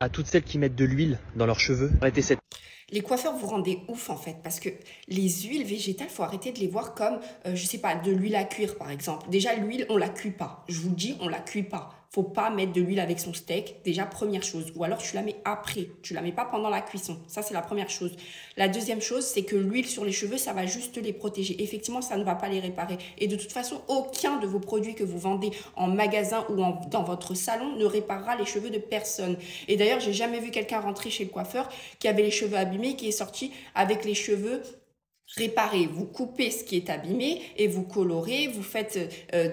à toutes celles qui mettent de l'huile dans leurs cheveux. Arrêtez cette... Les coiffeurs vous rendez ouf en fait, parce que les huiles végétales, faut arrêter de les voir comme, je sais pas, de l'huile à cuire par exemple. Déjà l'huile, on la cuit pas. Je vous le dis, on la cuit pas. Faut pas mettre de l'huile avec son steak, déjà première chose. Ou alors tu la mets après, tu la mets pas pendant la cuisson. Ça c'est la première chose. La deuxième chose, c'est que l'huile sur les cheveux, ça va juste les protéger. Effectivement, ça ne va pas les réparer. Et de toute façon, aucun de vos produits que vous vendez en magasin ou dans votre salon ne réparera les cheveux de personne. Et d'ailleurs, j'ai jamais vu quelqu'un rentrer chez le coiffeur qui avait les cheveux abîmés, qui est sorti avec les cheveux réparer. Vous coupez ce qui est abîmé et vous colorez, vous faites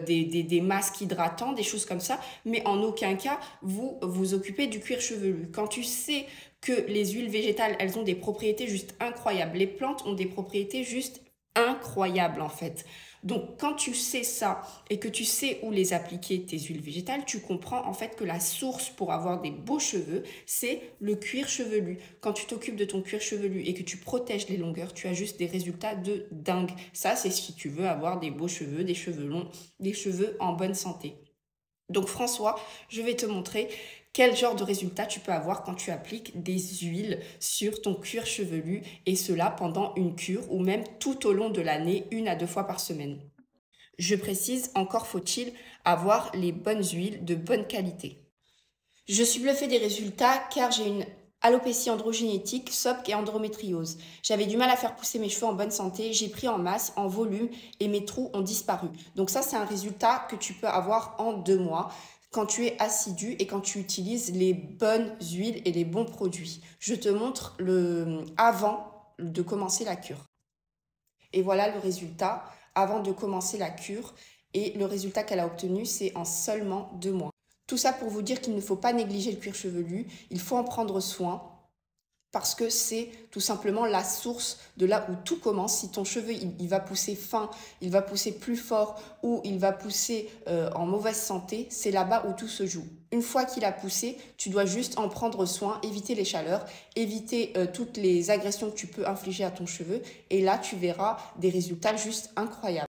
des masques hydratants, des choses comme ça, mais en aucun cas vous vous occupez du cuir chevelu. Quand tu sais que les huiles végétales, elles ont des propriétés juste incroyables, les plantes ont des propriétés juste incroyables en fait. Donc quand tu sais ça et que tu sais où les appliquer, tes huiles végétales, tu comprends en fait que la source pour avoir des beaux cheveux, c'est le cuir chevelu. Quand tu t'occupes de ton cuir chevelu et que tu protèges les longueurs, tu as juste des résultats de dingue. Ça, c'est si tu veux avoir des beaux cheveux, des cheveux longs, des cheveux en bonne santé. Donc François, je vais te montrer quel genre de résultat tu peux avoir quand tu appliques des huiles sur ton cuir chevelu et cela pendant une cure ou même tout au long de l'année, 1 à 2 fois par semaine. Je précise, encore faut-il avoir les bonnes huiles de bonne qualité. Je suis bluffée des résultats car j'ai une alopécie androgénétique, SOPC et endométriose. J'avais du mal à faire pousser mes cheveux en bonne santé, j'ai pris en masse, en volume et mes trous ont disparu. Donc ça, c'est un résultat que tu peux avoir en 2 mois quand tu es assidu et quand tu utilises les bonnes huiles et les bons produits. Je te montre le avant de commencer la cure. Et voilà le résultat avant de commencer la cure. Et le résultat qu'elle a obtenu, c'est en seulement 2 mois. Tout ça pour vous dire qu'il ne faut pas négliger le cuir chevelu, il faut en prendre soin parce que c'est tout simplement la source de là où tout commence. Si ton cheveu il va pousser fin, il va pousser plus fort ou il va pousser en mauvaise santé, c'est là-bas où tout se joue. Une fois qu'il a poussé, tu dois juste en prendre soin, éviter les chaleurs, éviter toutes les agressions que tu peux infliger à ton cheveu et là tu verras des résultats juste incroyables.